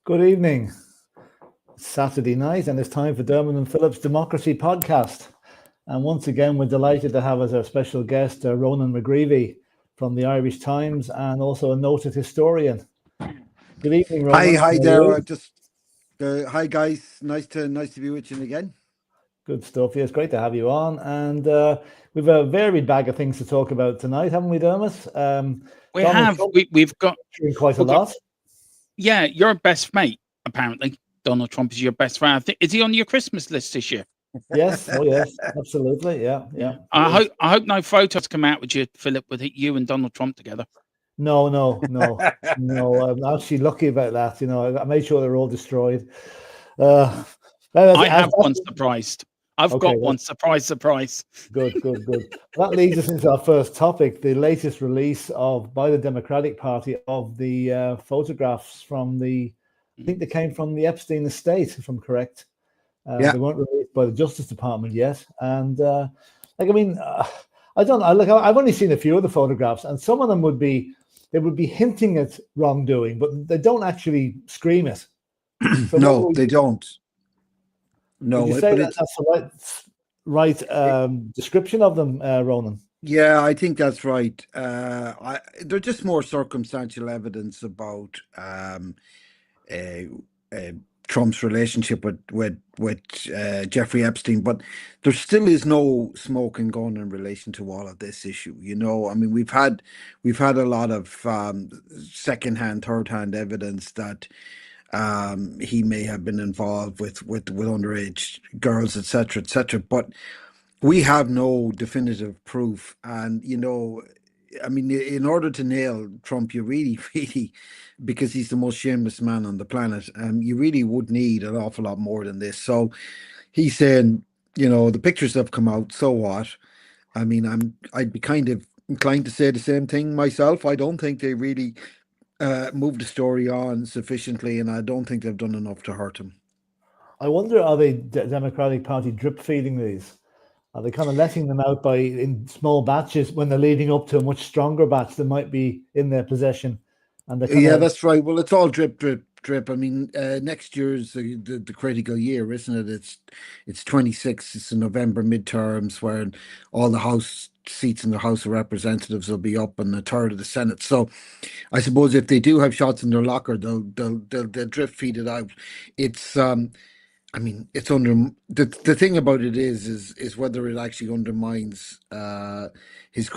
Good evening. It's Saturday night, and it's time for Dermot and Phillip's Democracy podcast. And once again, we're delighted to have as our special guest Ronan McGreevy from the Irish Times, and also a noted historian. Good evening, Ronan. Hi there. Hi guys. Nice to be with you again. Good stuff. Yeah, it's great to have you on, and we've a varied bag of things to talk about tonight, haven't we, Dermot? We've got quite a lot. Yeah, your best mate, apparently. Donald Trump is your best friend. Is he on your Christmas list this year? Yes. Oh, yes. Absolutely. Yeah. I hope no photos come out with you, Philip, with you and Donald Trump together. No. I'm actually lucky about that. You know, I made sure they're all destroyed. I have one surprised. I've got one. Surprise. Good. That leads us into our first topic, the latest release by the Democratic Party of the photographs from I think they came from the Epstein estate, if I'm correct. They weren't released by the Justice Department yet. And I've only seen a few of the photographs, and some of them would be hinting at wrongdoing, but they don't actually scream it. So no, they don't. No, would you say that's the right description of them, Ronan? Yeah, I think that's right. They're just more circumstantial evidence about Trump's relationship with Jeffrey Epstein, but there still is no smoking gun in relation to all of this issue. You know, I mean, we've had a lot of second-hand, third-hand evidence that he may have been involved with underage girls, etc. But we have no definitive proof. And, you know, I mean, in order to nail Trump, you really, because he's the most shameless man on the planet, you really would need an awful lot more than this. So he's saying, you know, the pictures have come out, so what? I mean, I'd be kind of inclined to say the same thing myself. I don't think they really moved the story on sufficiently, and I don't think they've done enough to hurt him. I wonder, are the Democratic Party drip feeding these? Are they kind of letting them out in small batches when they're leading up to a much stronger batch that might be in their possession? And that's right. Well, it's all drip. I mean, next year's the critical year, isn't it? It's 26. It's the November midterms, where all the House seats in the House of Representatives will be up, and a third of the Senate. So, I suppose if they do have shots in their locker, they'll drip feed it out. It's I mean, it's under the thing about it is whether it actually undermines his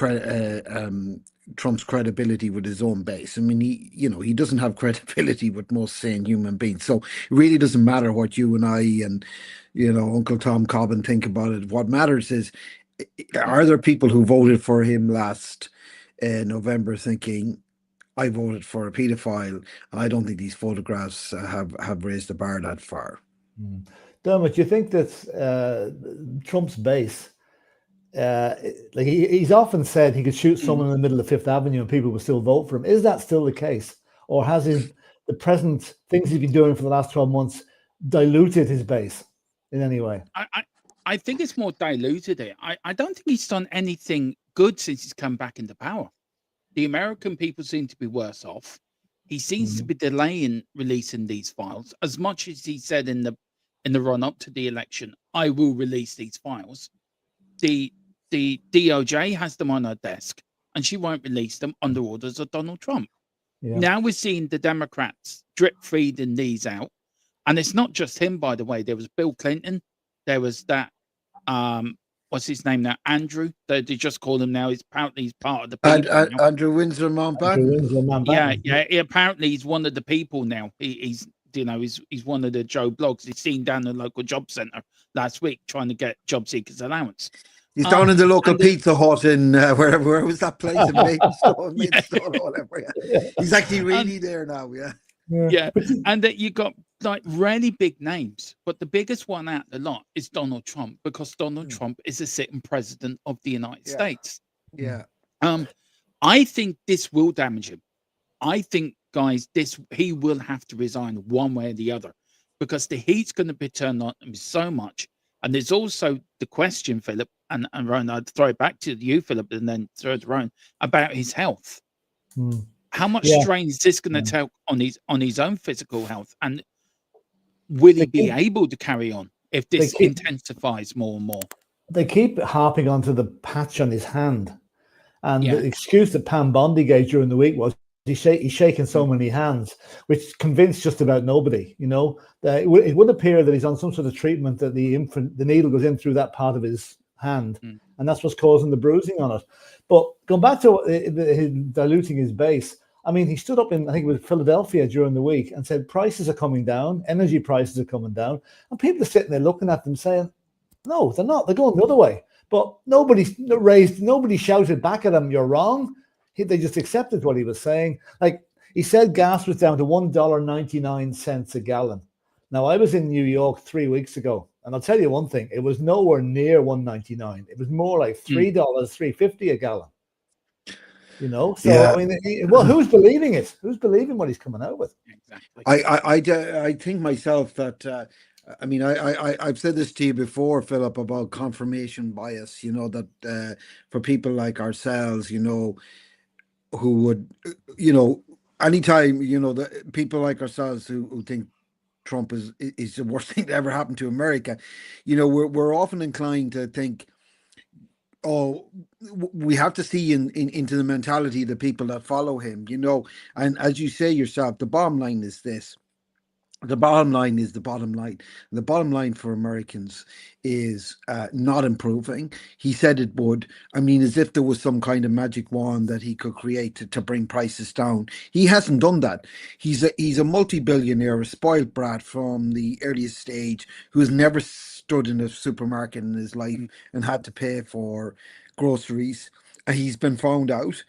Trump's credibility with his own base. I mean, he doesn't have credibility with most sane human beings. So it really doesn't matter what you and I and Uncle Tom Cobbin think about it. What matters is, are there people who voted for him last November thinking, I voted for a paedophile, and I don't think these photographs have raised the bar that far. Dermot, do you think that Trump's base, he's often said he could shoot someone in the middle of Fifth Avenue and people will still vote for him? Is that still the case, or has the present things he's been doing for the last 12 months diluted his base in any way? I think it's more diluted it. I don't think he's done anything good since he's come back into power. The American people seem to be worse off. He seems to be delaying releasing these files, as much as he said in the run up to the election, I will release these files. The DOJ has them on her desk, and she won't release them under orders of Donald Trump. Yeah. Now we're seeing the Democrats drip feeding these out, and it's not just him, by the way. There was Bill Clinton. There was that what's his name now? Andrew. They just call him now. He's part of the people. Andrew Windsor Mountbatten. Yeah. Apparently, he's one of the people now. He's one of the Joe Blogs. He's seen down the local job centre last week trying to get job seekers allowance. He's down in the local Pizza Hut in where was that place in Maidstone or whatever. Yeah. He's actually really there now. Yeah. And that you got like really big names, but the biggest one out the lot is Donald Trump, because Donald Trump is a sitting president of the United States. Yeah. I think this will damage him. I think, guys, he will have to resign one way or the other, because the heat's going to be turned on him so much. And there's also the question, Philip, and Rowan, I'd throw it back to you, Philip, and then throw it to Rowan, about his health. How much Yeah. strain is this going to Yeah. take on his own physical health, and will he They be keep- able to carry on if this intensifies more and more? They keep harping onto the patch on his hand, and Yeah. the excuse that Pam Bondi gave during the week was he's shaking so many hands, which convinced just about nobody. You know, it would appear that he's on some sort of treatment that the needle goes in through that part of his hand, and that's what's causing the bruising on it. But going back to diluting his base, I mean, he stood up in, I think it was Philadelphia during the week, and said prices are coming down, energy prices are coming down, and people are sitting there looking at them saying, no, they're not. They're going the other way. But nobody shouted back at him, you're wrong. They just accepted what he was saying. Like, he said gas was down to $1.99 a gallon. Now, I was in New York 3 weeks ago, and I'll tell you one thing, it was nowhere near $1.99. It was more like $3, $3.50 a gallon. You know, so Yeah. I mean, well, who's believing it? Who's believing what he's coming out with? Exactly. I think myself that I mean I've said this to you before, Philip, about confirmation bias. You know that for people like ourselves, you know, who would, you know, anytime, you know, the people like ourselves who think Trump is the worst thing that ever happened to America, you know, we're often inclined to think, oh, we have to see into the mentality of the people that follow him, you know. And as you say yourself, the bottom line is this. The bottom line is the bottom line. The bottom line for Americans is not improving. He said it would. I mean, as if there was some kind of magic wand that he could create to bring prices down. He hasn't done that. He's a multi-billionaire, a spoiled brat from the earliest stage who has never stood in a supermarket in his life and had to pay for groceries. And he's been found out.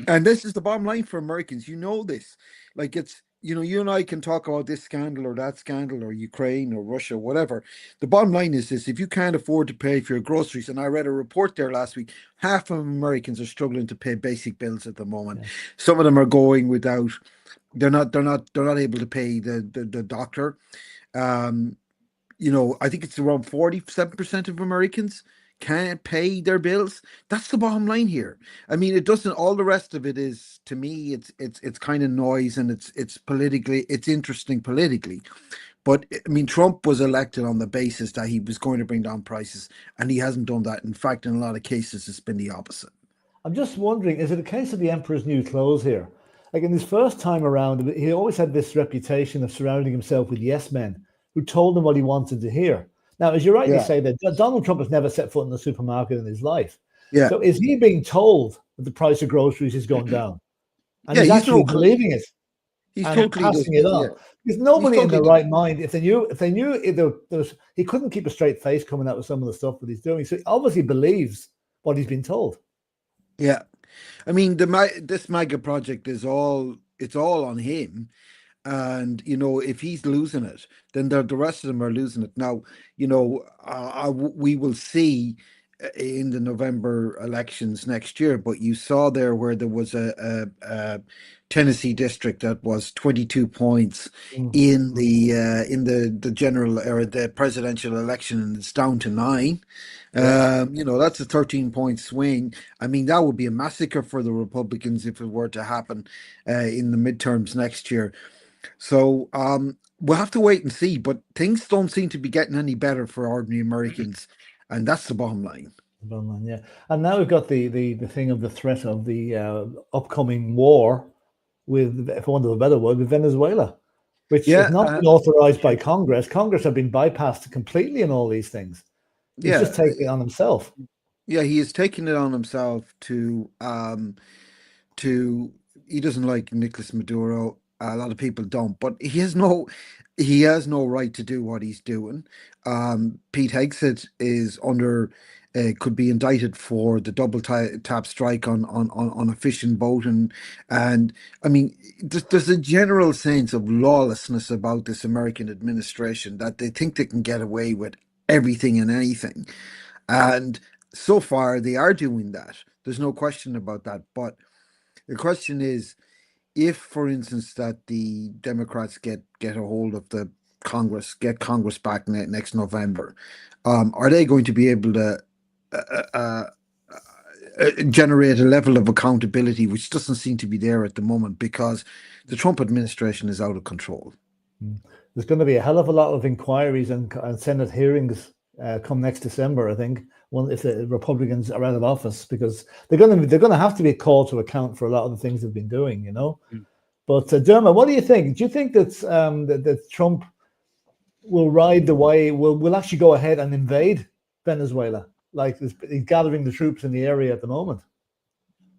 And this is the bottom line for Americans. You know this. Like, it's, you know, you and I can talk about this scandal or that scandal or Ukraine or Russia, whatever. The bottom line is this: if you can't afford to pay for your groceries, and I read a report there last week, half of Americans are struggling to pay basic bills at the moment. Yeah. Some of them are going without. They're not able to pay the doctor. You know, I think it's around 47% of Americans can't pay their bills. That's the bottom line here. I mean, it doesn't. All the rest of it is, to me, it's kind of noise, and it's politically, it's interesting politically. But I mean, Trump was elected on the basis that he was going to bring down prices, and he hasn't done that. In fact, in a lot of cases, it's been the opposite. I'm just wondering, is it a case of the emperor's new clothes here? Like, in his first time around, he always had this reputation of surrounding himself with yes men who told him what he wanted to hear. Now, as you rightly say, that Donald Trump has never set foot in the supermarket in his life. Yeah. So is he being told that the price of groceries is going down? And Yeah, he's actually totally believing it He's and totally passing it on. yeah. Because nobody in totally their right mind, if they knew he couldn't keep a straight face coming out with some of the stuff that he's doing. So he obviously believes what he's been told. Yeah. I mean, this MAGA project is all on him. And, you know, if he's losing it, then the rest of them are losing it. Now, you know, we will see in the November elections next year. But you saw there where there was a Tennessee district that was 22 points in the general or the presidential election, and it's down to 9. You know, that's a 13-point swing. I mean, that would be a massacre for the Republicans if it were to happen in the midterms next year. So we'll have to wait and see, but things don't seem to be getting any better for ordinary Americans, and that's the bottom line. Yeah, and now we've got the thing of the threat of the upcoming war with, for want of a better word, with Venezuela, which has not been authorized by Congress. Congress have been bypassed completely in all these things. He's just taking it on himself. Yeah, he is taking it on himself to he doesn't like Nicolas Maduro. A lot of people don't, but he has no right to do what he's doing. Pete Hegseth is under could be indicted for the double tap strike on a fishing boat, and I mean, there's a general sense of lawlessness about this American administration, that they think they can get away with everything and anything, and so far they are doing that. There's no question about that, but the question is, if, for instance, that the Democrats get a hold of the Congress, get Congress back next November, are they going to be able to generate a level of accountability which doesn't seem to be there at the moment because the Trump administration is out of control. There's going to be a hell of a lot of inquiries and Senate hearings come next December, I think, if the Republicans are out of office, because they're going to have to be called to account for a lot of the things they've been doing, But Dermot, what do you think? Do you think that that Trump will ride the wave? Will actually go ahead and invade Venezuela? Like he's gathering the troops in the area at the moment.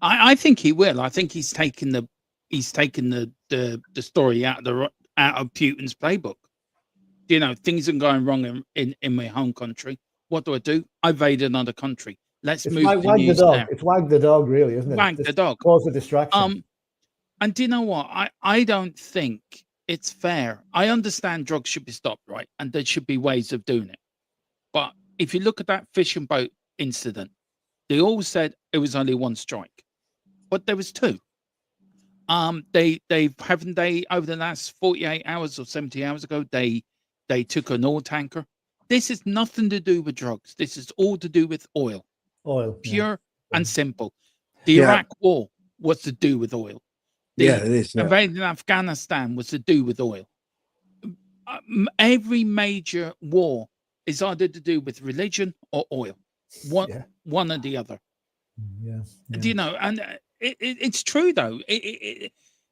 I think he will. I think he's taken the story out of Putin's playbook. Things are going wrong in my home country. What do? I invade another country. Let's move the news there. It's wag the dog, really, isn't it? Wag the dog. Cause a distraction. And do you know what? I don't think it's fair. I understand drugs should be stopped, right? And there should be ways of doing it. But if you look at that fishing boat incident, they all said it was only one strike, but there was two. They over the last 48 hours or 70 hours ago, they took an oil tanker. This is nothing to do with drugs. This is all to do with oil. Pure and simple. The Iraq war was to do with oil. The it is. invasion of Afghanistan was to do with oil. Every major war is either to do with religion or oil. One or the other. And it's true though.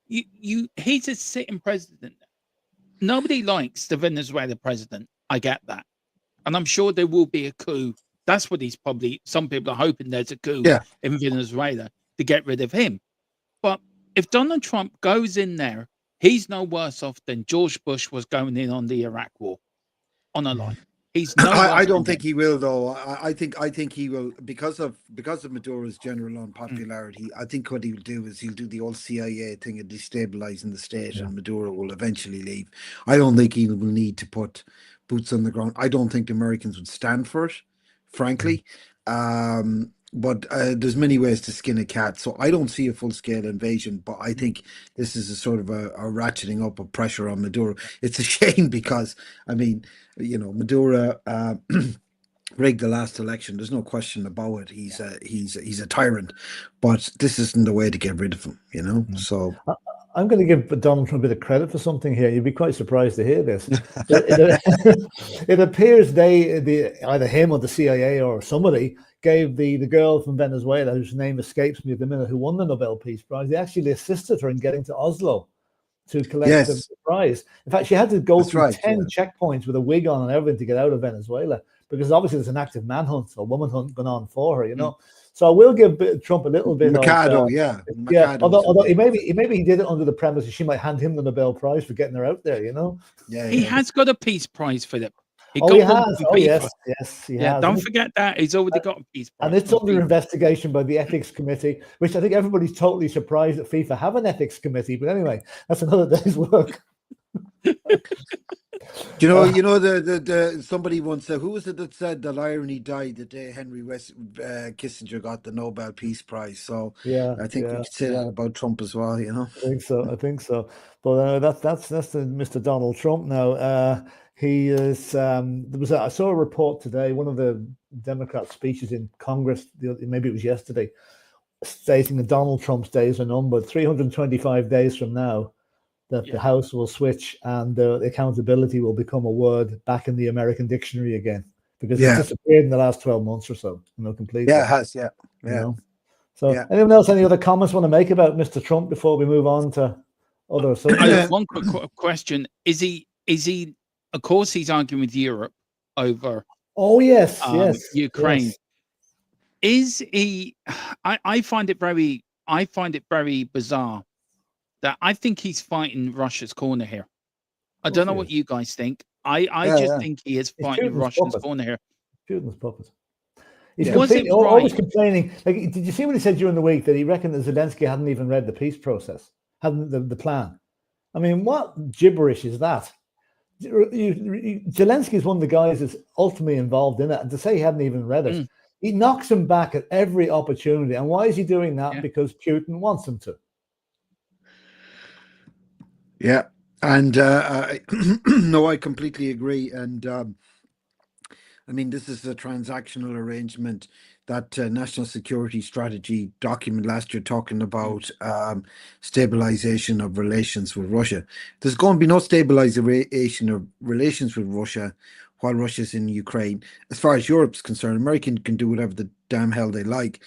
He's a sitting president. Nobody likes the Venezuela president. I get that, and I'm sure there will be a coup. That's what some people are hoping there's a coup in Venezuela to get rid of him. But if Donald Trump goes in there, he's no worse off than George Bush was going in on the Iraq war on a line. He's no. I don't think he will, though. I think he will because of Maduro's general unpopularity. I think what he'll do is he'll do the old CIA thing of destabilizing the state, and Maduro will eventually leave. I don't think he will need to put boots on the ground. I don't think the Americans would stand for it, frankly. But there's many ways to skin a cat. So I don't see a full-scale invasion, but I think this is a sort of a ratcheting up of pressure on Maduro. It's a shame because, I mean, Maduro rigged the last election. There's no question about it. He's a tyrant, but this isn't the way to get rid of him, So I'm going to give Donald Trump a bit of credit for something here. You'd be quite surprised to hear this. It appears either him or the CIA or somebody gave the girl from Venezuela, whose name escapes me at the minute, who won the Nobel Peace Prize. They actually assisted her in getting to Oslo to collect the prize. In fact, she had to go through 10 checkpoints with a wig on and everything to get out of Venezuela, because obviously there's an active manhunt or woman hunt going on for her, So I will give Trump a little bit Mikado, of, although he maybe did it under the premise that she might hand him the Nobel Prize for getting her out there, He has got a peace prize, Philip. He has. Yes, he has. Don't forget that. He's already got a peace prize. And it's under investigation by the ethics committee, which I think everybody's totally surprised that FIFA have an ethics committee. But anyway, that's another day's work. The somebody once said, who was it that said that irony died the day Henry Kissinger got the Nobel Peace Prize? So I think we could say that about Trump as well. I think so. But that's Mr. Donald Trump now. He is. I saw a report today. One of the Democrat speeches in Congress, maybe it was yesterday, stating that Donald Trump's days are numbered. 325 days from now, that the House will switch and the accountability will become a word back in the American dictionary again, because it's disappeared in the last 12 months or so, completely. Yeah, it has, So anyone else, any other comments want to make about Mr. Trump before we move on to other subjects? I have one quick question. Is he, of course, he's arguing with Europe over Ukraine. Yes. Is he, I find it very bizarre that I think he's fighting Russia's corner here. I don't know what you guys think. I just think he is fighting Russia's corner here. Putin's puppet. He's always complaining. Like, did you see what he said during the week, that he reckoned that Zelensky hadn't even read the peace process, hadn't the plan? I mean, what gibberish is that? Zelensky is one of the guys that's ultimately involved in it, and to say he hadn't even read it, he knocks him back at every opportunity. And why is he doing that? Because Putin wants him to. Yeah, and no, I completely agree. And I mean, this is a transactional arrangement. that national security strategy document last year talking about stabilization of relations with Russia. There's going to be no stabilization of relations with Russia while Russia's in Ukraine. As far as Europe's concerned, America can do whatever the damn hell they like,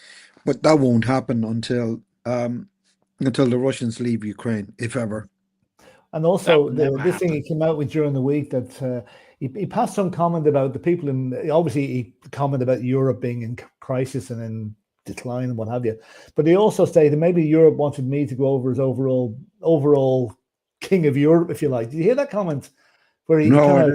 but that won't happen until the Russians leave Ukraine, if ever. And also, That will never this thing he came out with during the week that he passed some comment about the people in. Obviously, he commented about Europe being in crisis and in decline and what have you. But he also stated maybe Europe wanted me to go over as overall king of Europe, if you like. Did you hear that comment? Where he No,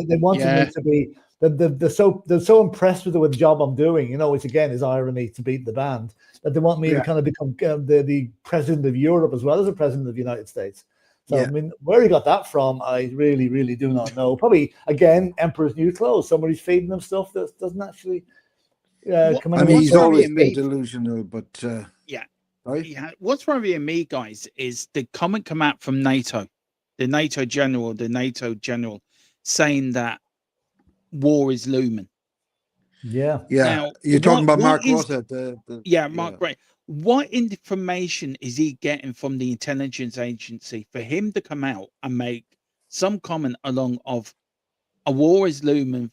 they wanted me to be. They're so impressed with the job I'm doing, you know, which again is irony to beat the band, that they want me to kind of become the president of Europe as well as the president of the United States. So I mean, where he got that from, I really, really do not know. Probably again, emperor's new clothes. Somebody's feeding them stuff that doesn't actually come. I mean, he's always been me delusional, but right? Yeah. What's worrying me, guys, is the comment come out from NATO, the NATO general, saying that war is looming. Yeah. Now, you're talking about Mark Rutte. Mark Gray. What information is he getting from the intelligence agency for him to come out and make some comment along of a war is looming,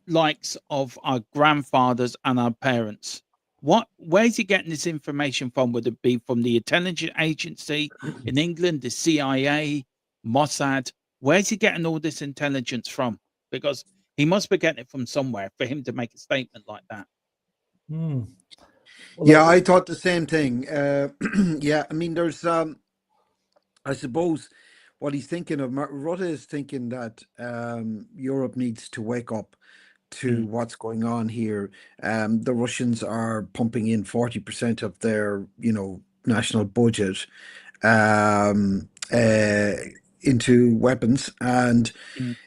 likes of our grandfathers and our parents? Where's he getting this information from? Would it be from the intelligence agency in England, the CIA, Mossad? Where's he getting all this intelligence from? Because he must be getting it from somewhere for him to make a statement like that. Well, I thought the same thing. I mean, there's, I suppose, what he's thinking of. Rutte is thinking that Europe needs to wake up to what's going on here. The Russians are pumping in 40% of their, national budget into weapons and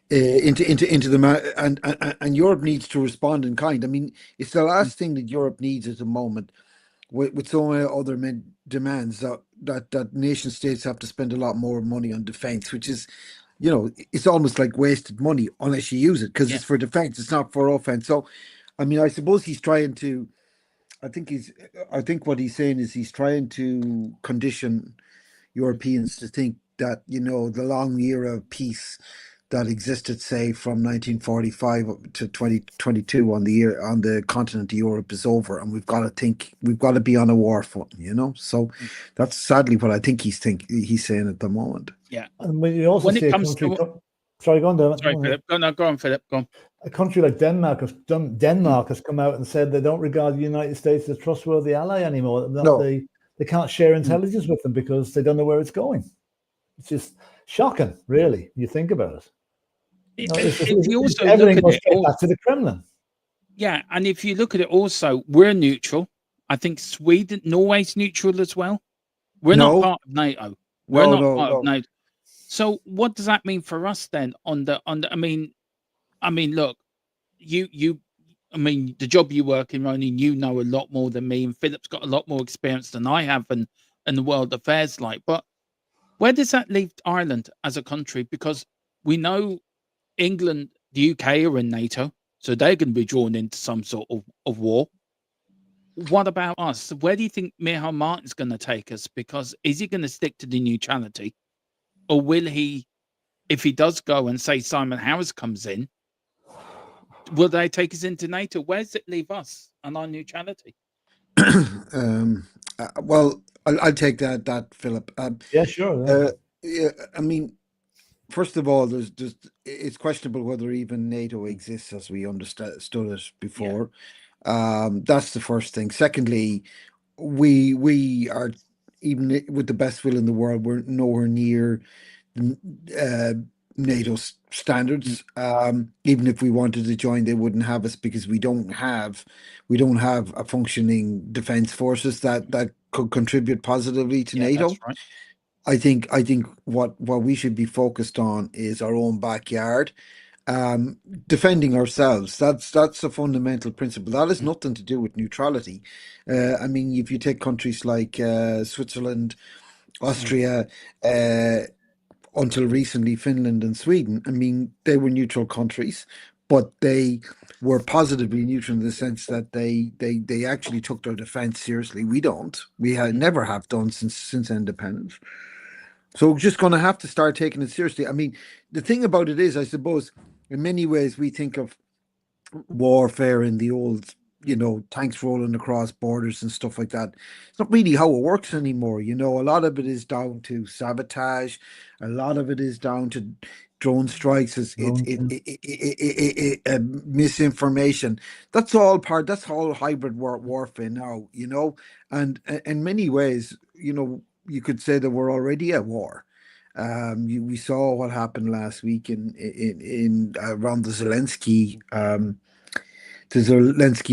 into the and Europe needs to respond in kind. I mean, it's the last thing that Europe needs at the moment, with so many other demands that nation states have to spend a lot more money on defense, which is, it's almost like wasted money unless you use it, because it's for defense, it's not for offense. So, I mean, I suppose he's trying to. I think what he's saying is he's trying to condition Europeans to think that, the long era of peace that existed, say, from 1945 to 2022 on the continent of Europe is over, and we've got to be on a war footing, So that's sadly what I think he's saying at the moment. Yeah, and when you also see a country. Sorry, go on, Dermot. Sorry, Philip. Go on, Philip. Go on. A country like Denmark has come out and said they don't regard the United States as a trustworthy ally anymore. No. They can't share intelligence with them because they don't know where it's going. It's just shocking, really. You think about it. Everything goes straight back to the Kremlin. Yeah, and if you look at it also, we're neutral. I think Norway's neutral as well. We're not part of NATO. We're not part of NATO. So what does that mean for us then? I mean, look, the job you work in, Ronnie, you know a lot more than me, and Philip's got a lot more experience than I have in the world affairs like. But where does that leave Ireland as a country? Because we know England, the UK are in NATO, so they're going to be drawn into some sort of war. What about us? Where do you think Micheál Martin's going to take us? Because is he going to stick to the neutrality? Or will he, if he does go and say Simon Harris comes in, will they take us into NATO? Where does it leave us and our neutrality? Well, I'll take that, Philip. Yeah, sure. I mean, first of all, it's questionable whether even NATO exists as we understood it before. Yeah. That's the first thing. Secondly, we are, even with the best will in the world, we're nowhere near NATO standards. Even if we wanted to join, they wouldn't have us because we don't have a functioning defense forces that could contribute positively to NATO. That's right. I think what we should be focused on is our own backyard, defending ourselves. That's a fundamental principle. That has nothing to do with neutrality. I mean, if you take countries like Switzerland, Austria, until recently Finland and Sweden, I mean, they were neutral countries, but they were positively neutral in the sense that they actually took their defense seriously. We don't. We never have done since independence. So we're just going to have to start taking it seriously. I mean, the thing about it is, I suppose, in many ways, we think of warfare in the old, tanks rolling across borders and stuff like that. It's not really how it works anymore. A lot of it is down to sabotage. A lot of it is down to drone strikes. Misinformation. That's all hybrid warfare now. And in many ways, you could say that we're already at war. We saw what happened last week in around the Zelensky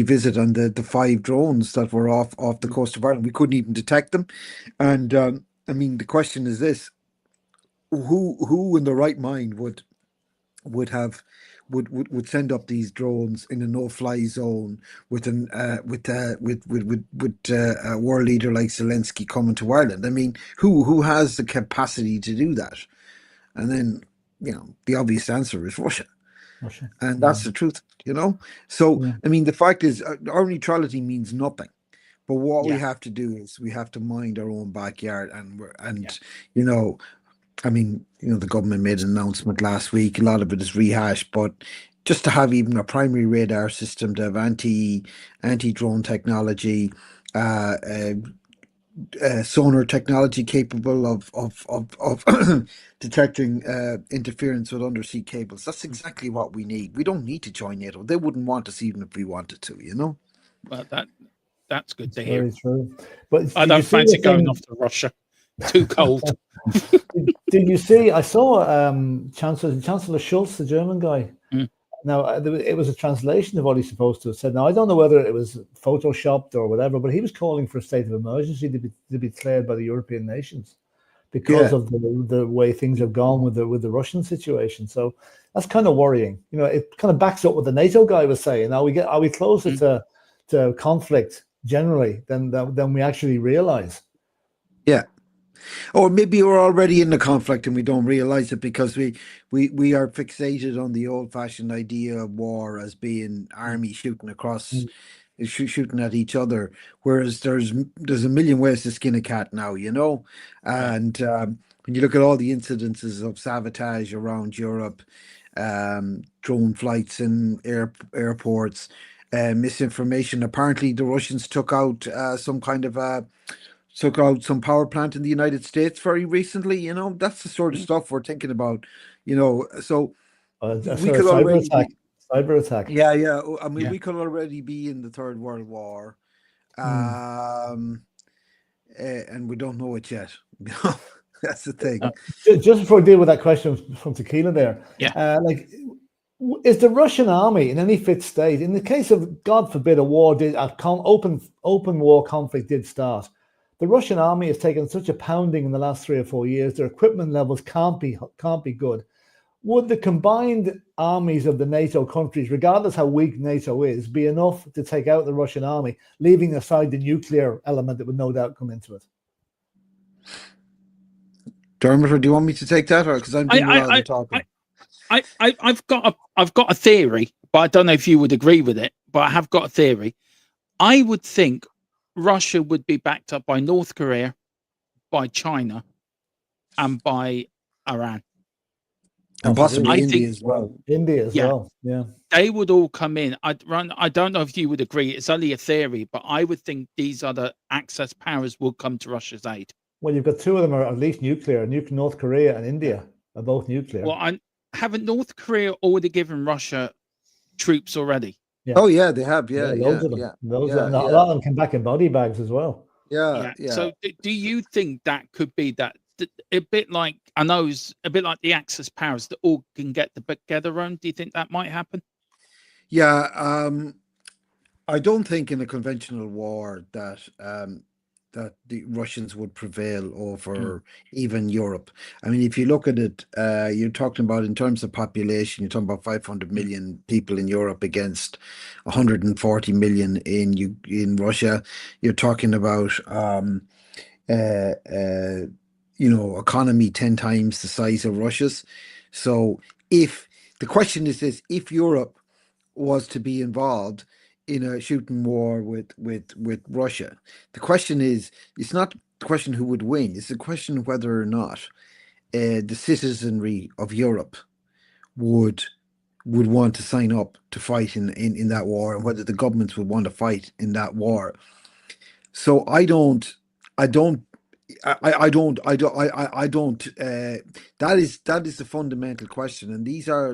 visit, and the 5 drones that were off the coast of Ireland. We couldn't even detect them. And I mean, the question is this: who in the right mind would send up these drones in a no-fly zone with a world leader like Zelensky coming to Ireland? I mean, who has the capacity to do that? And then, the obvious answer is Russia. And that's the truth, So, I mean, the fact is, our neutrality means nothing. But what we have to do is we have to mind our own backyard, I mean, the government made an announcement last week. A lot of it is rehashed, but just to have even a primary radar system, to have anti-drone technology, sonar technology capable of detecting interference with undersea cables. That's exactly what we need. We don't need to join NATO. They wouldn't want us even if we wanted to. Well, that's good to hear. Very true. But I don't fancy going off to Russia. Too cold. Did you see? I saw Chancellor Schulz, the German guy. Now, it was a translation of what he's supposed to have said. Now, I don't know whether it was photoshopped or whatever, but he was calling for a state of emergency to be declared by the European nations because of the way things have gone with the Russian situation. So that's kind of worrying. It kind of backs up what the NATO guy was saying. Are we closer to conflict generally than we actually realize? Yeah. Or maybe we're already in the conflict and we don't realize it because we are fixated on the old-fashioned idea of war as being army shooting across, shooting at each other, whereas there's a million ways to skin a cat now, And when you look at all the incidences of sabotage around Europe, drone flights in airports, misinformation. Apparently, the Russians took out some power plant in the United States very recently. That's the sort of stuff we're thinking about. So we could already cyber attack. Yeah. I mean, we could already be in the Third World War, and we don't know it yet. That's the thing. Just before I deal with that question from Tequila there, is the Russian army in any fit state, in the case of, God forbid, open war conflict did start? The Russian army has taken such a pounding in the last 3 or 4 years. Their equipment levels can't be good. Would the combined armies of the NATO countries, regardless how weak NATO is, be enough to take out the Russian army, leaving aside the nuclear element that would no doubt come into it? Dermot, or do you want me to take that, or because I'm doing a lot of the talking? I've got a theory, but I don't know if you would agree with it. But I have got a theory. I would think Russia would be backed up by North Korea, by China, and by Iran. And possibly India as well. India as well, yeah. They would all come in. I don't know if you would agree. It's only a theory, but I would think these other Axis powers will come to Russia's aid. Well, you've got 2 of them are at least nuclear. North Korea and India are both nuclear. Well, haven't North Korea already given Russia troops already? Yeah. Oh, yeah, they have. Loads of them. A lot of them came back in body bags as well. Yeah. So do you think that could be that a bit like, I know it's a bit like the Axis powers that all can get together on? Do you think that might happen? Yeah. I don't think in a conventional war that the Russians would prevail over even Europe. I mean, if you look at it, you're talking about, in terms of population, you're talking about 500 million people in Europe against 140 million in Russia. You're talking about economy 10 times the size of Russia's. So if the question is this, if Europe was to be involved in a shooting war with Russia. The question is, it's not the question who would win, it's the question of whether or not the citizenry of Europe would want to sign up to fight in that war, and whether the governments would want to fight in that war. So I don't. That is the fundamental question, and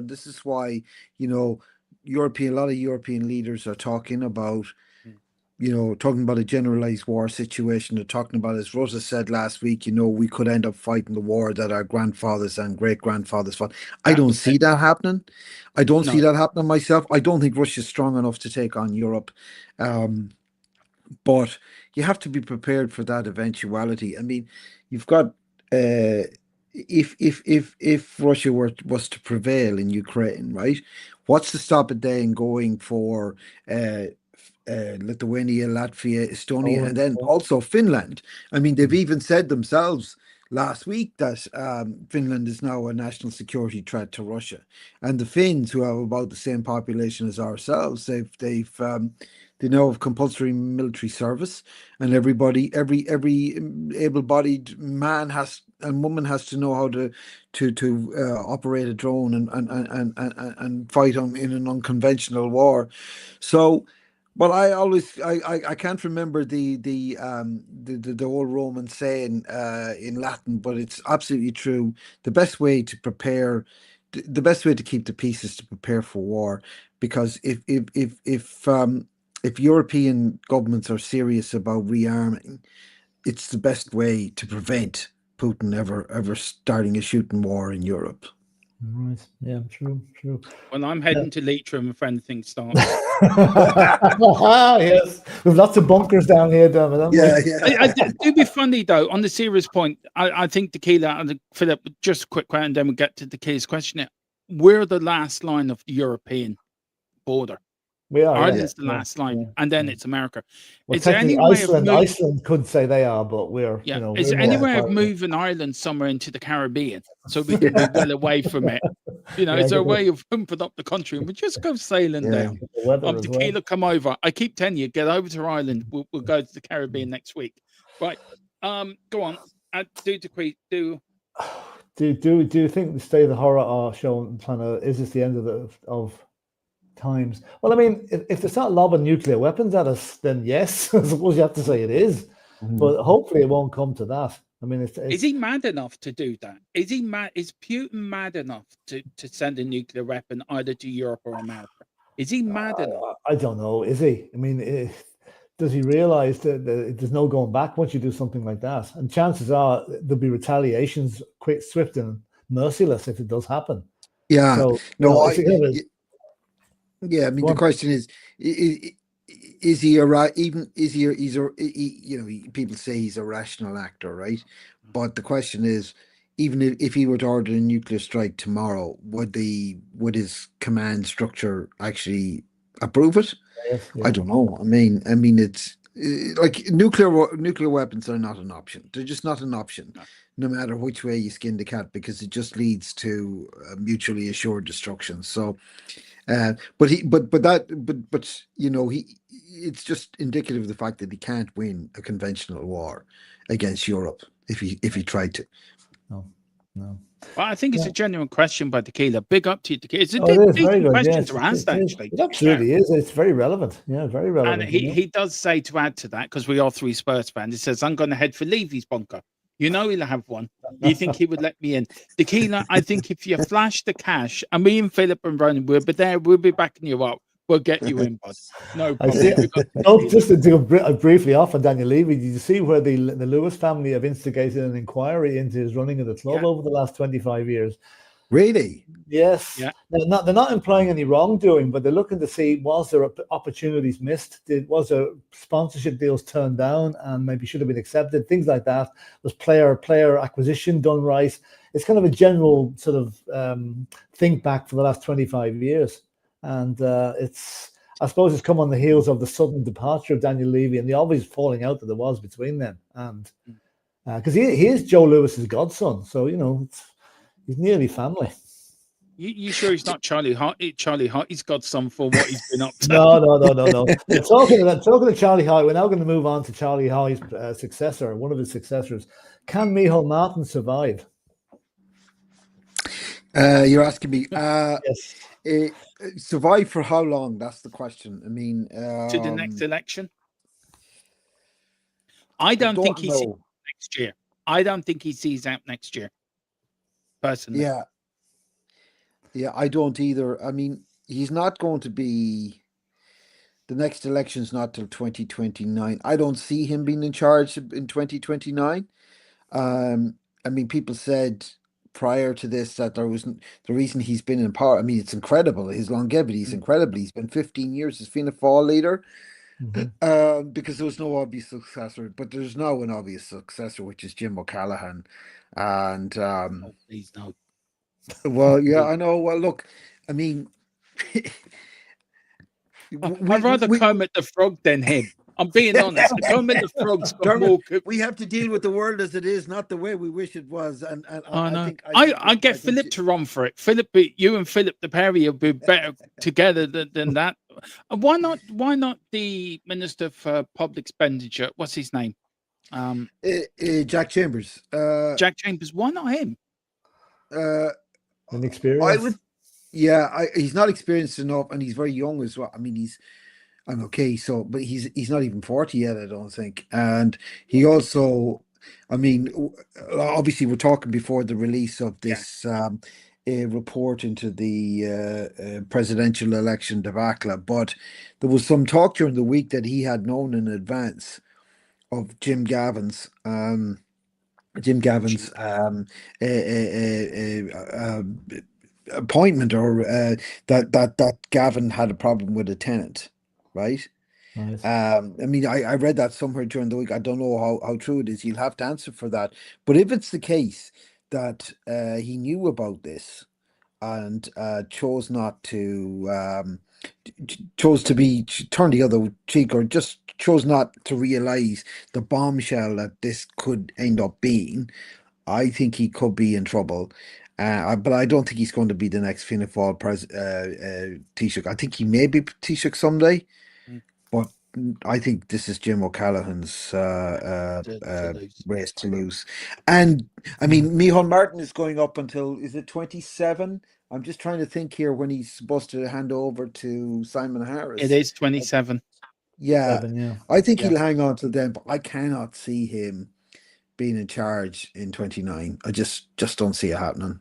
this is why, you know, a lot of European leaders are talking about, talking about a generalized war situation. They're talking about, as Rosa said last week, we could end up fighting the war that our grandfathers and great grandfathers fought. I don't see that happening. I don't see that happening myself. I don't think Russia's strong enough to take on Europe. But you have to be prepared for that eventuality. I mean, you've got if Russia was to prevail in Ukraine, right? What's to stop it then going for Lithuania, Latvia, Estonia, and then also Finland? I mean, they've even said themselves last week that Finland is now a national security threat to Russia, and the Finns, who have about the same population as ourselves, they now have compulsory military service, and every able-bodied man and woman has to know how to operate a drone and fight in an unconventional war. So, well, I can't remember the old Roman saying in Latin, but it's absolutely true. The best way to prepare, the best way to keep the peace is to prepare for war, because if European governments are serious about rearming, it's the best way to prevent Putin ever starting a shooting war in Europe. Right. Yeah, true. Well, I'm heading to Leitrim if anything starts. Yes, we've lots of bunkers down here, Dermot. Yeah. Do be funny though. On the serious point, I think Tequila and Philip, just a quick question, and then we'll get to Tequila's question. We're the last line of the European border. We are. Ireland's the last line, and then it's America. Well, is there any way Iceland could say they are, but we're. Yeah. Is there any way of moving Ireland somewhere into the Caribbean so we can be well away from it? Is there a way of pumping up the country and we just go sailing down? Tequila, come over. I keep telling you, get over to Ireland. We'll go to the Caribbean next week. Right. Go on. Do you think the state of the horror are showing is this the end of times? Well, I mean, if they start lobbing nuclear weapons at us, then yes, I suppose you have to say it is. But hopefully it won't come to that. I mean, is he mad enough to do that? Is he mad? Is Putin mad enough to send a nuclear weapon either to Europe or America? Is he mad enough? I don't know. Is he? I mean, does he realize that there's no going back once you do something like that? And chances are there'll be retaliations, quick, swift, and merciless if it does happen. Yeah. So, yeah, I mean, the question is he right? People say he's a rational actor, right? But the question is, even if he were to order a nuclear strike tomorrow, would his command structure actually approve it? Yes, yeah. I don't know. I mean, it's like nuclear weapons are not an option. They're just not an option, no matter which way you skin the cat, because it just leads to mutually assured destruction. So. It's just indicative of the fact that he can't win a conventional war against Europe if he tried to. No. Well, I think it's a genuine question by Tequila. Big up to you, Tequila. It's a decent question to ask, actually. It absolutely is. It's very relevant. Yeah, very relevant. And he does say, to add to that, because we are 3 Spurs fans, he says, I'm going to head for Levy's bunker. He'll have one. You think he would let me in? Tequila, I think if you flash the cash, and me and Philip and Ronan will be there, we'll be backing you up. We'll get you in, bud. No problem. Just to do briefly off on Daniel Levy, did you see where the Lewis family have instigated an inquiry into his running of the club over the last 25 years? Really? Yes. Yeah. They're not implying any wrongdoing, but they're looking to see, was there opportunities missed? Was there sponsorship deals turned down and maybe should have been accepted? Things like that. Was player acquisition done right? It's kind of a general sort of think back for the last 25 years. And I suppose it's come on the heels of the sudden departure of Daniel Levy and the obvious falling out that there was between them. And because he is Joe Lewis's godson, so he's nearly family. You sure he's not Charlie Hart? Charlie Hart, he's got some for what he's been up to. No. Talking to Charlie High, we're now going to move on to Charlie High's successor, one of his successors. Can Micheál Martin survive? You're asking me. Yes. Survive for how long? That's the question. I mean, To the next election? I don't think he sees out next year. I don't think he sees out next year. Personally. Yeah, I don't either. I mean, he's not going to be. The next election's not till 2029. I don't see him being in charge in 2029. I mean, people said prior to this that there wasn't the reason he's been in power. I mean, it's incredible. His longevity is incredible. He's been 15 years as Fianna Fáil leader. Because there was no obvious successor, but there's now an obvious successor, which is Jim O'Callaghan. And please no. Well, yeah, I know. Well, look, I mean, I'd rather Kermit the Frog than him. I'm being honest. Kermit the Frog's got more. We have to deal with the world as it is, not the way we wish it was. And I know. I get Philip to run for it. Philip, you and Philip the Perry will be better together than that. Why not? Why not the Minister for Public Expenditure? What's his name? Jack Chambers. Jack Chambers. Why not him? Inexperienced. He's not experienced enough, and he's very young as well. I mean, I'm okay. So, but he's not even 40 yet, I don't think. And he also, I mean, obviously, we're talking before the release of this report into the presidential election debacle. But there was some talk during the week that he had known in advance of Jim Gavin's appointment, or that Gavin had a problem with a tenant, right? Nice. I mean, I read that somewhere during the week. I don't know how true it is. You'll have to answer for that. But if it's the case that he knew about this and chose not to, chose to turn the other cheek, or just chose not to realize the bombshell that this could end up being, I think he could be in trouble. But I don't think he's going to be the next Fianna Fáil Taoiseach. I think he may be Taoiseach someday, but I think this is Jim O'Callaghan's race to lose. And I mean, Micheál Martin is going up until, is it 27? I'm just trying to think here when he's supposed to hand over to Simon Harris. It is 27. I think he'll hang on to them, but I cannot see him being in charge in 29. I just don't see it happening.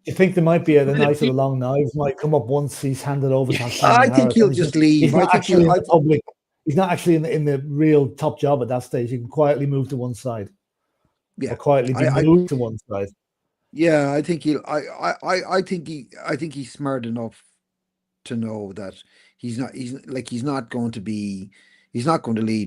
You think there might be the night of the long knives might come up once he's handed over to Simon I think Harris, he'll just leave. He's not actually in the public. He's not actually in the real top job at that stage. He can quietly move to one side. Yeah, or quietly move to one side. Yeah, I think he'll. I think he's smart enough to know that he's not going to lead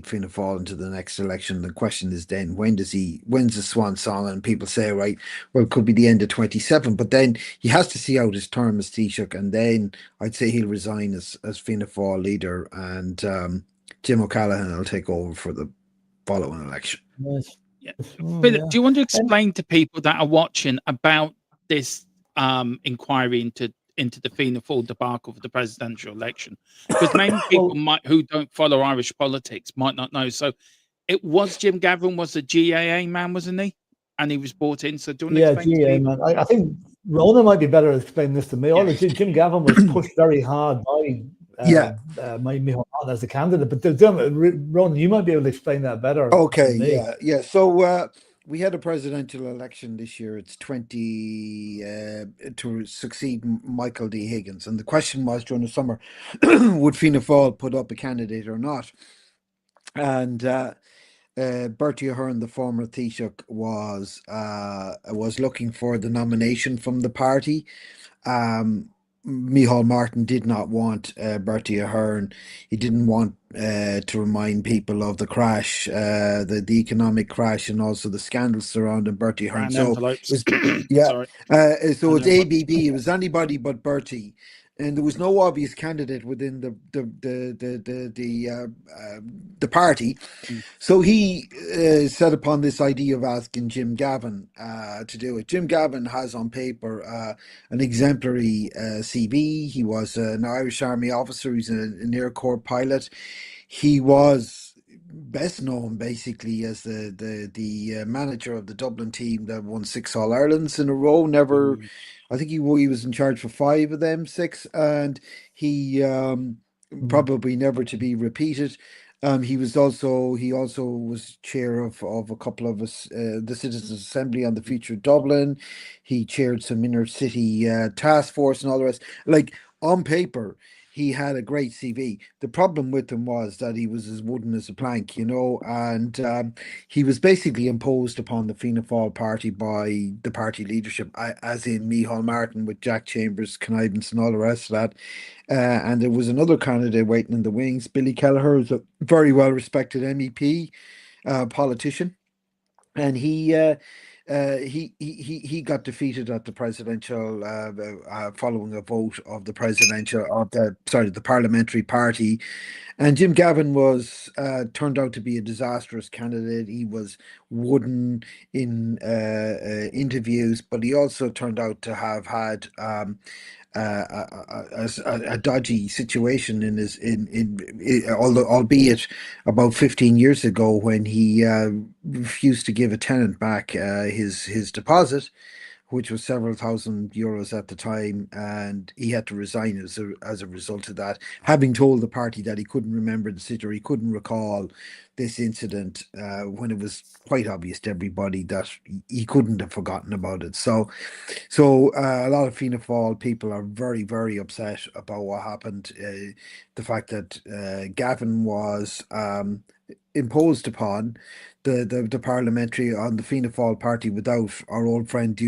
Fianna Fáil into the next election. The question is then, when's the swan song? And people say, right, well, it could be the end of 27, but then he has to see out his term as Taoiseach, and then I'd say he'll resign as Fianna Fáil leader, and Jim O'Callaghan will take over for the following election. Nice. Yeah. Philip, do you want to explain to people that are watching about this inquiry into the Fianna Fáil debacle for the presidential election? Because many people who don't follow Irish politics might not know. So it was Jim Gavin was a GAA man, wasn't he? And he was brought in. So do you want to explain GAA man. I think Rona might be better at explaining this to me. Jim Gavin was pushed very hard by Micheál Martin as the candidate, but Ronan, you might be able to explain that better. Okay, yeah. So we had a presidential election this year. It's 20 to succeed Michael D. Higgins, and the question was during the summer, would Fianna Fáil put up a candidate or not? And Bertie Ahern, the former Taoiseach, was looking for the nomination from the party. Micheál Martin did not want Bertie Ahern. He didn't want to remind people of the crash, the economic crash, and also the scandals surrounding Bertie Ahern. So it's ABB. It was anybody but Bertie and there was no obvious candidate within the party. So he set upon this idea of asking Jim Gavin to do it. Jim Gavin has on paper an exemplary CV. He was an Irish Army officer. He's an Air Corps pilot. He was best known basically as the manager of the Dublin team that won 6 All-Irelands in a row. Never, I think he was in charge for 5 of them 6, and he probably never to be repeated. He also was chair of a couple of us, the Citizens Assembly on the future of Dublin. He chaired some inner city task force and all the rest. Like, on paper, he had a great CV. The problem with him was that he was as wooden as a plank, and he was basically imposed upon the Fianna Fáil party by the party leadership, as in Micheál Martin with Jack Chambers' connivance and all the rest of that. And there was another candidate waiting in the wings, Billy Kelleher, who's a very well-respected MEP politician, and he got defeated at the presidential following a vote of the parliamentary party, and Jim Gavin was turned out to be a disastrous candidate. He was wooden in interviews, but he also turned out to have had a dodgy situation albeit about 15 years ago, when he refused to give a tenant back his deposit, which was several thousand euros at the time, and he had to resign as a result of that, having told the party that he couldn't remember the city, or he couldn't recall this incident, when it was quite obvious to everybody that he couldn't have forgotten about it. So a lot of Fianna Fáil people are very, very upset about what happened. The fact that Gavin was imposed upon the parliamentary on the Fianna Fáil party without our old friend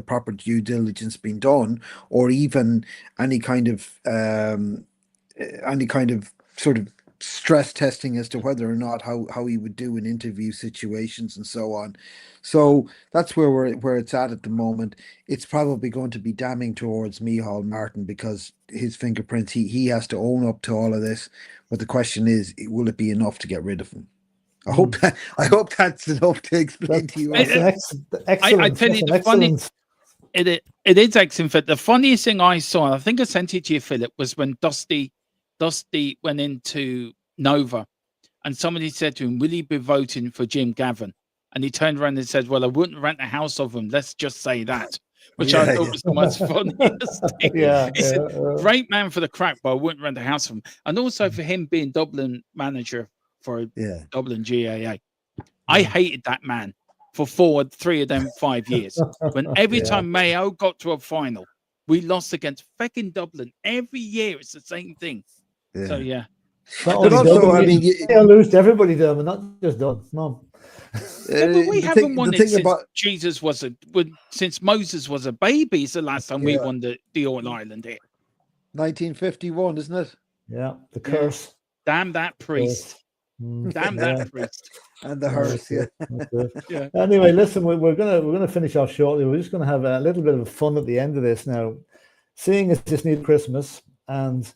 proper due diligence being done, or even any kind of sort of stress testing as to whether or not how he would do in interview situations and so on. So that's where it's at the moment. It's probably going to be damning towards Micheál Martin, because his fingerprints, he has to own up to all of this. But the question is, will it be enough to get rid of him? I hope that's enough to explain to you. That's excellent. I tell you, the funny, it is excellent. But the funniest thing I saw, and I think I sent it to you, Philip, was when Dusty went into Nova, and somebody said to him, "Will you be voting for Jim Gavin?" And he turned around and said, "Well, I wouldn't rent a house of him. Let's just say that." Which I thought was the most funniest thing. He said, "Great man for the crack, but I wouldn't rent a house from him." And also for him being Dublin manager for Dublin GAA. I hated that man for 3 of them 5 years. When every time Mayo got to a final, we lost against fecking Dublin. Every year it's the same thing. So But also, I mean, you lose to everybody, Dermot, not just Dublin. No. But we haven't won it since Moses was a baby. It's the last time we won the All-Ireland here. 1951, isn't it? Yeah, the curse. Damn that priest. Damn that priest. And the hearse, Anyway, listen, we're gonna finish off shortly. We're just gonna have a little bit of fun at the end of this now. Seeing as this new Christmas, and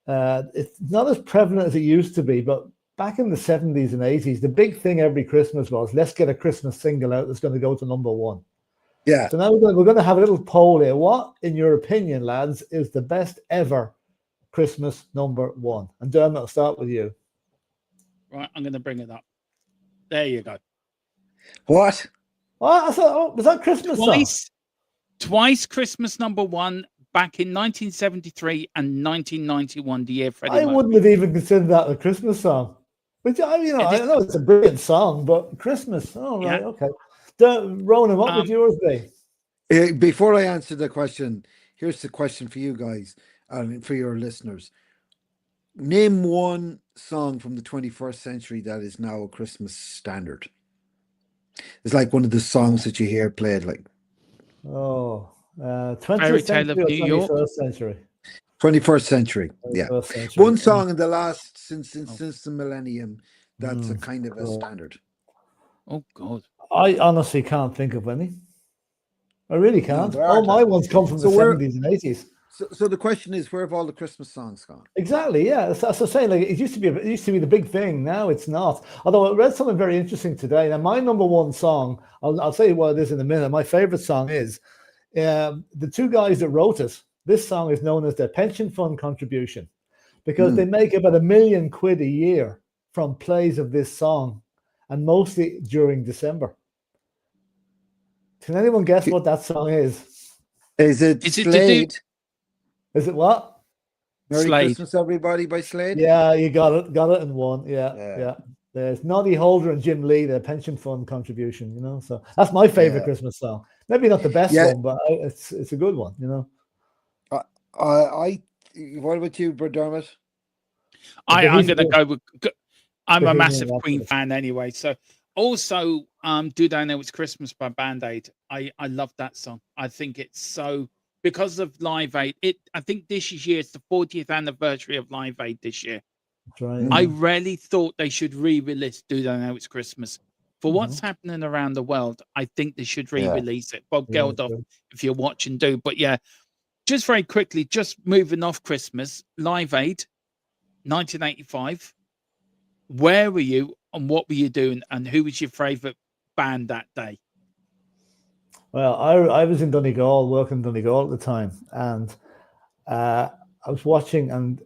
it's not as prevalent as it used to be, but back in the 70s and 80s, the big thing every Christmas was, let's get a Christmas single out that's going to go to #1. Yeah. So now we're going to have a little poll here. What, in your opinion, lads, is the best ever Christmas #1? And Dermot, I'll start with you. Right, I'm going to bring it up. There you go. What? I thought, was that Christmas song? Twice Christmas #1 back in 1973 and 1991, the year Freddie Mercury. Wouldn't have even considered that a Christmas song. Which, I know it's a brilliant song, but Christmas. Oh, right, okay. Ronan, what would yours be? Before I answer the question, here's the question for you guys, for your listeners. Name one song from the 21st century that is now a Christmas standard. It's like one of the songs that you hear played, like. 20th century or 21st century? 21st century, yeah. Century. One song in the last, since the millennium, that's a kind of a standard. Oh, God. I honestly can't think of any. I really can't. All my ones come from the 70s and 80s. So the question is, where have all the Christmas songs gone? Exactly. Yeah. That's what I'm saying. Like it used to be the big thing. Now it's not. Although I read something very interesting today. Now my number one song, I'll tell you what it is in a minute. My favorite song is the two guys that wrote it. This song is known as their pension fund contribution because they make about £1 million a year from plays of this song, and mostly during December. Can anyone guess what that song is? Is it Slade? Is it what? Merry Slade. Christmas, Everybody by Slade? Yeah, you got it in one. Yeah. There's Noddy Holder and Jim Lee, their pension fund contribution, you know. So that's my favorite Christmas song. Maybe not the best one, but it's a good one, you know. What about you, Dermot? I'm going to go with. I'm a massive Queen fan anyway. So also, Do They Know It's Christmas by Band Aid. I love that song. I think it's so, because of Live Aid. I think this year it's the 40th anniversary of Live Aid this year. That's right. I really thought they should re-release Do They Know It's Christmas. For what's happening around the world, I think they should re-release it. Bob Geldof, if you're watching, do. But yeah, just very quickly, just moving off Christmas, Live Aid, 1985. Where were you and what were you doing, and who was your favourite band that day? Well, I was in Donegal, working in Donegal at the time, and I was watching, and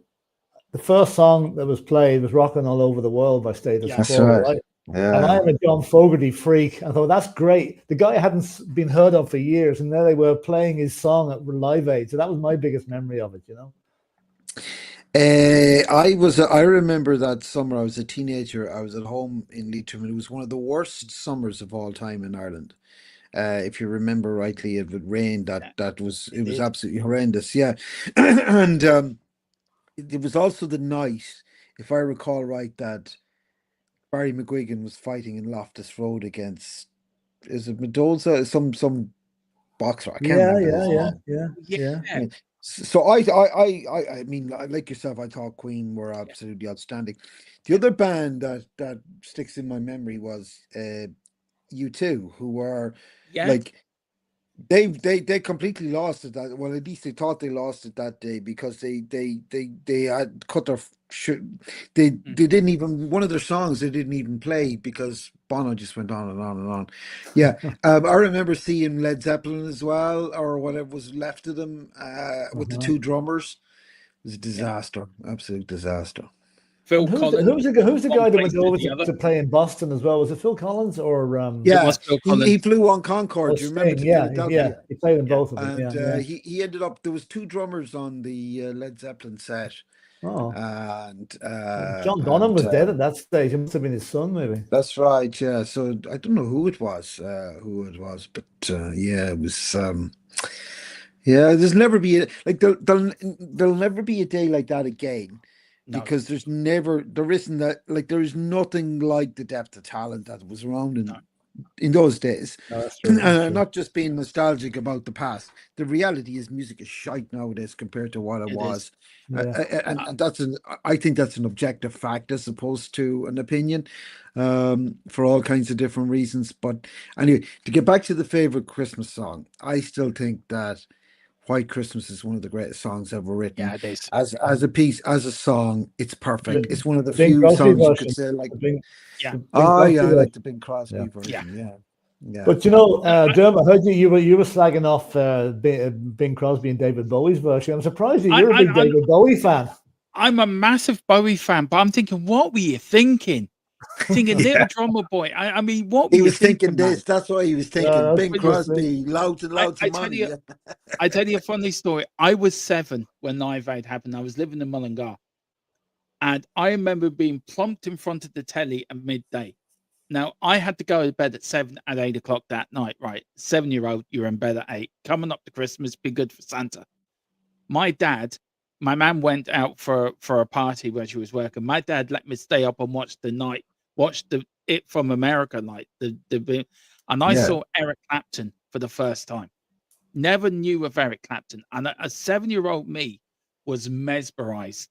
the first song that was played was "Rockin' All Over the World" by Status Quo. That's right. Right? Yeah. And I am a John Fogerty freak. I thought that's great. The guy hadn't been heard of for years, and there they were playing his song at Live Aid. So that was my biggest memory of it, you know. I remember that summer. I was a teenager. I was at home in Leitrim, and it was one of the worst summers of all time in Ireland. If you remember rightly, it would rain. It was absolutely horrendous. Yeah, and it was also the night, if I recall right, that Barry McGuigan was fighting in Loftus Road against, is it Mendoza? Some boxer. I can't remember. Yeah. So I mean, like yourself, I thought Queen were absolutely outstanding. The other band that sticks in my memory was U2, who were like they completely lost it. Well, at least they thought they lost it that day, because they had cut their they didn't even, one of their songs they didn't even play because Bono just went on and on and on. Yeah, I remember seeing Led Zeppelin as well, or whatever was left of them, with the two drummers. It was a disaster, absolute disaster. Phil Collins. Who's the guy that went over to play in Boston as well? Was it Phil Collins or? Yeah, he flew on Concorde. Do you remember? Yeah, he played in both of them. And he ended up. There was two drummers on the Led Zeppelin set. Oh, and John Bonham was dead at that stage. It must have been his son, maybe. That's right. Yeah. So I don't know who it was, but yeah, it was. Yeah, there's never be there'll never be a day like that again. No. Because there isn't that, like, there is nothing like the depth of talent that was around in those days. No, that's true, that's true. Not just being nostalgic about the past. The reality is music is shite nowadays compared to what it was. And I think that's an objective fact as opposed to an opinion, for all kinds of different reasons. But anyway, to get back to the favorite Christmas song, I still think that White Christmas is one of the greatest songs ever written. Yeah, it is. As a piece, as a song, it's perfect. It's one of the few songs you could say, like, I like the Bing Crosby version. Yeah. But you know, Dermot, I heard you were slagging off Bing Crosby and David Bowie's version. I'm surprised you're a big David Bowie fan. I'm a massive Bowie fan, but I'm thinking, what were you thinking? Thinking little drummer boy. I mean, what he was thinking this. That's what he was thinking. Bing Crosby, loads and loads of money. I tell you a funny story. I was 7 when Live Aid happened. I was living in Mullingar, and I remember being plumped in front of the telly at midday. Now I had to go to bed at 7 at 8 o'clock that night. Right, 7-year-old, you're in bed at 8. Coming up to Christmas, be good for Santa. My mum went out for a party where she was working. My dad let me stay up and watch the It From America night. And I saw Eric Clapton for the first time. Never knew of Eric Clapton. And a 7-year-old me was mesmerized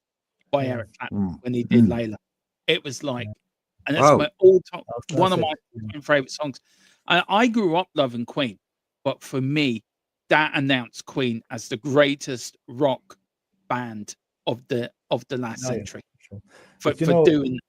by Eric Clapton when he did Layla. It was like, and that's my all-time, one of my favorite songs. I grew up loving Queen, but for me, that announced Queen as the greatest rock band of the last century for doing.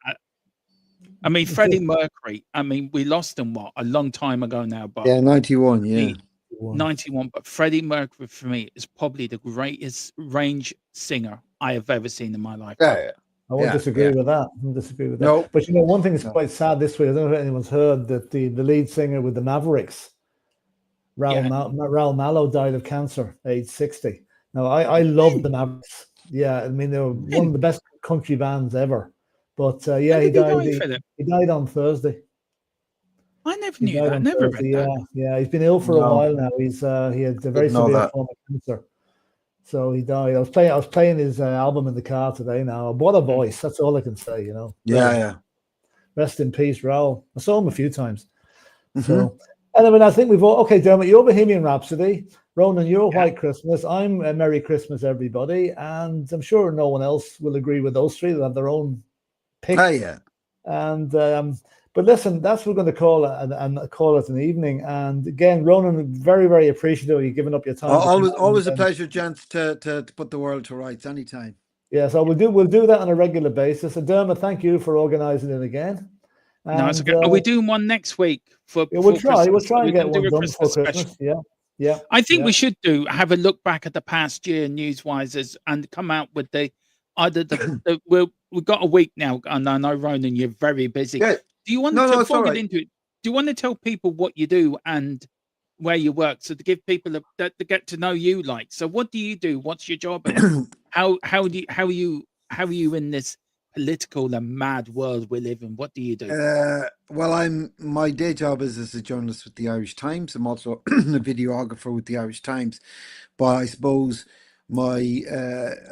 I mean, Freddie Mercury. I mean, we lost him a long time ago now, but 91, yeah. 91. But Freddie Mercury for me is probably the greatest range singer I have ever seen in my life. Yeah. I won't disagree with that. No. But one thing that's quite sad this week, I don't know if anyone's heard that the lead singer with the Mavericks, Raul Malo, died of cancer, age 60. Now, I love the Mavericks. Yeah, I mean, they were one of the best country bands ever. But he died. He died on Thursday. I never knew that. Never read that. Yeah, he's been ill for a while now. He had a very severe form of cancer. So he died. I was playing his album in the car today. Now, what a voice! That's all I can say. You know. Yeah. Rest in peace, Raul. I saw him a few times. So, and I mean, I think we've all. Okay, Dermot, you're Bohemian Rhapsody. Ronan, you're White Christmas. I'm Merry Christmas, everybody. And I'm sure no one else will agree with those three. They'll have their own pick. Oh yeah. And but listen, that's what we're going to call it and call it an evening. And again, Ronan, very, very appreciative of you giving up your time. Always a pleasure, gents, to put the world to rights anytime. Yeah, so we'll do that on a regular basis. And Dermot, thank you for organising it again. And, no, it's okay. Are we doing one next week for? We'll try. We'll try and get one done for Christmas. Yeah. I think we should have a look back at the past year news-wise and come out with we've got a week now, and I know Ronan, you're very busy. Yeah. Do you want to into it? Do you want to tell people what you do and where you work, so to give people to get to know you? Like, so what do you do? What's your job? How are you in this political and mad world we live in? What do you do? Well, my day job is as a journalist with the Irish Times. I'm also a videographer with the Irish Times, but I suppose my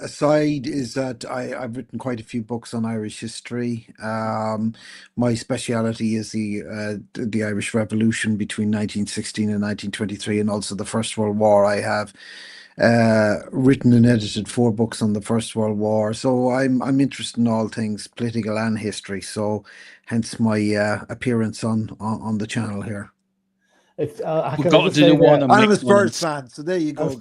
aside is that I've written quite a few books on Irish history. My speciality is the Irish Revolution between 1916 and 1923, and also the First World War. I have written and edited 4 books on the First World War, so I'm interested in all things political and history. So, hence my appearance on the channel here. We've got to do one. I'm a Spurs fan, so there you go.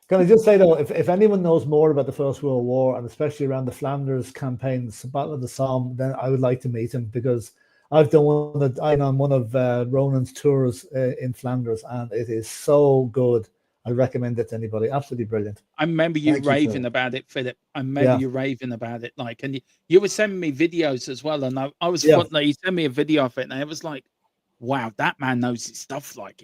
Can I just say though, if anyone knows more about the First World War and especially around the Flanders campaigns, Battle of the Somme, then I would like to meet him, because I'm on one of Ronan's tours in Flanders, and it is so good. I recommend it to anybody. Absolutely brilliant. I remember you raving about it, Philip. I remember you raving about it. Like, and you were sending me videos as well, and I was you sent me a video of it, and it was like, wow, that man knows his stuff. Like,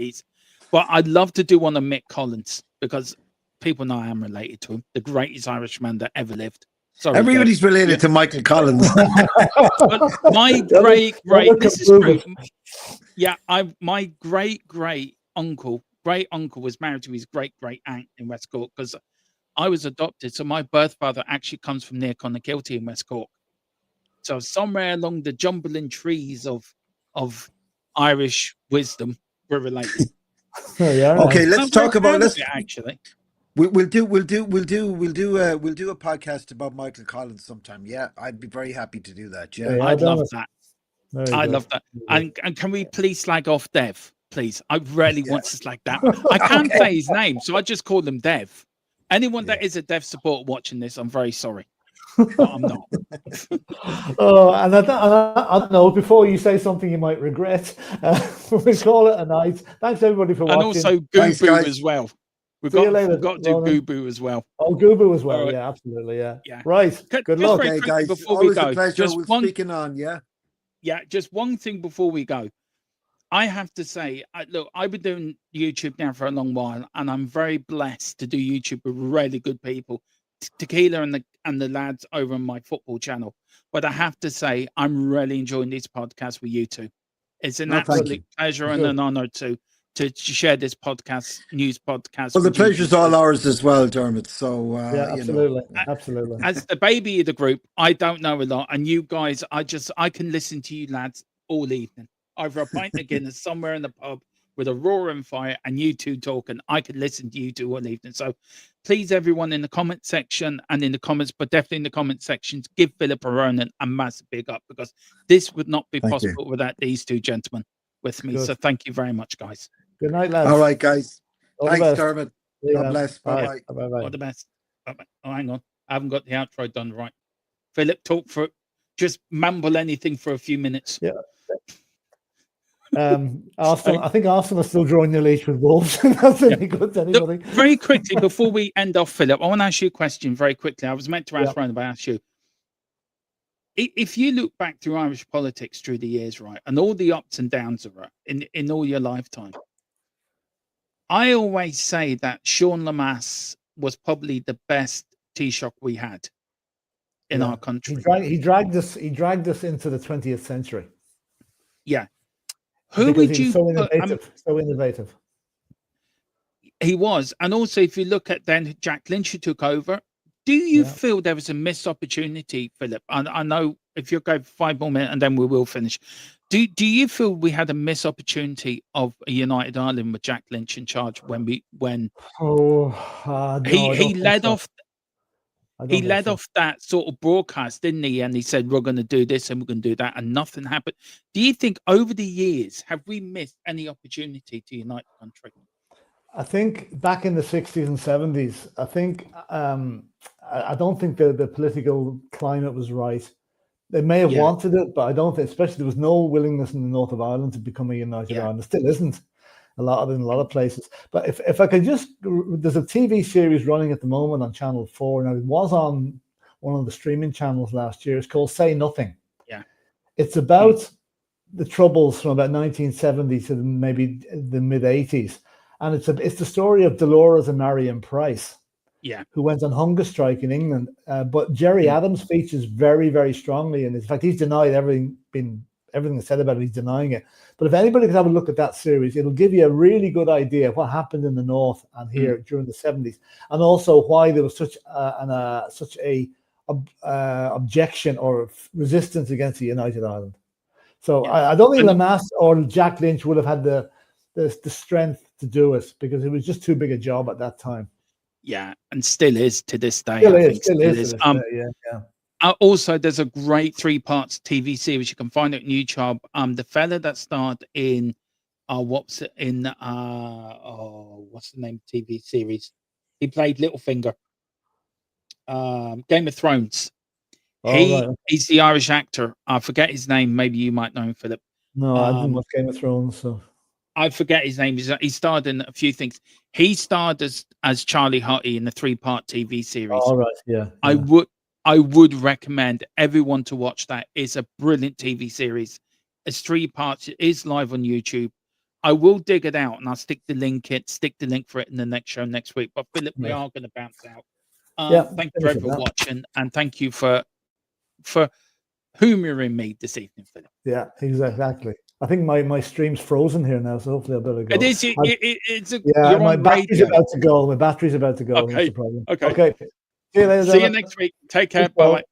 but I'd love to do one on Mick Collins, because people know I am related to him, the greatest Irishman that ever lived. Sorry, everybody's related to Michael Collins. My great this is true. Yeah, my great uncle was married to his great aunt in West Cork, because I was adopted. So my birth father actually comes from near Clonakilty in West Cork. So somewhere along the jumbling trees of Irish wisdom, we're related. Okay, let's talk about this. Actually, we'll do a podcast about Michael Collins sometime. Yeah, I'd be very happy to do that. Yeah, I'd love that. I love that. And can we please slag off Dev? Please, I really want to slag that. I can't say his name, so I just call him Dev. Anyone that is a Dev supporter watching this, I'm very sorry, but I'm not. And I don't know. Before you say something you might regret, we call it a night. Thanks everybody for watching. And also Goobu as well. We've got to do Goobu as well. Oh, Goobu as well. Right. Yeah, absolutely. Yeah. Right. Good luck, guys. Before we go, just speaking on. Yeah, just one thing before we go. I have to say, look, I've been doing YouTube now for a long while, and I'm very blessed to do YouTube with really good people, Tequila and the lads over on my football channel. But I have to say, I'm really enjoying this podcast with you two. It's an absolute pleasure and an honor to share this news podcast. Well, the pleasure's all ours as well, Dermot. So absolutely, absolutely. As the baby of the group, I don't know a lot, and you guys, I can listen to you lads all evening. Over a pint of Guinness somewhere in the pub with a roaring fire and you two talking. I could listen to you two all evening. So please, everyone in the comment section and in the comments, but definitely in the comment sections, give Philip and Ronan a massive big up, because this would not be possible without these two gentlemen with me. Good. So thank you very much, guys. Good night, lads. All right, guys. All the Thanks, best. Dermot. See you God now. bless. Bye-bye. Bye-bye. All the best. Bye-bye. Oh, hang on. I haven't got the outro done right. Philip, talk for just mumble anything for a few minutes. Yeah. Arsenal. I think Arsenal are still drawing the leash with Wolves. That's any good to anybody. Look, very quickly before we end off, Philip, I want to ask you a question very quickly. I was meant to ask Ryan, but I asked you. If you look back through Irish politics through the years, right, and all the ups and downs of it in all your lifetime, I always say that Sean Lemass was probably the best Taoiseach we had in our country. He dragged us into the 20th century. Yeah. Who would you so innovative. He was. And also, if you look at then Jack Lynch, who took over, do you feel there was a missed opportunity, Philip? I know if you'll go 5 more minutes and then we will finish. Do you feel we had a missed opportunity of a United Ireland with Jack Lynch in charge when he led off that sort of broadcast, didn't he? And he said, we're going to do this and we're going to do that, and nothing happened. Do you think over the years, have we missed any opportunity to unite the country? I think back in the 60s and 70s, I think I don't think the political climate was right. They may have wanted it, but I don't think, especially there was no willingness in the north of Ireland to become a united Ireland. There still isn't in a lot of places. But if I could just, there's a TV series running at the moment on Channel 4. Now, it was on one of the streaming channels last year. It's called Say Nothing. Yeah. It's about the troubles from about 1970 to maybe the mid 80s. And it's the story of Dolores and Marion Price, who went on hunger strike in England. But Jerry Adams features very, very strongly. And in fact, he's denied everything that's said about it. He's denying it. But if anybody could have a look at that series, it'll give you a really good idea of what happened in the North and here during the 70s. And also why there was such a objection or resistance against the United Ireland. So I don't think Lemass or Jack Lynch would have had the strength to do it, because it was just too big a job at that time. Yeah, and still is to this day. Still is. Also, there's a great 3-part TV series. You can find it on YouTube. The fella that starred in what's the name of TV series? He played Littlefinger. Game of Thrones. He's the Irish actor. I forget his name. Maybe you might know him, Philip. No, I didn't watch Game of Thrones, so I forget his name. He starred in a few things. He starred as Charlie Hutty in the 3-part TV series. Oh, right, yeah. I would recommend everyone to watch that. It's a brilliant TV series. It's 3 parts. It is live on YouTube. I will dig it out and I'll stick the link for it in the next show next week. But Philip, we are going to bounce out. Thank you for everyone watching, and thank you for humoring me this evening, Philip. Yeah, exactly. I think my stream's frozen here now, so hopefully I'll better go. It is. My battery's about to go. Okay. That's the problem. Okay. See you later. See you next week. Take care. Bye.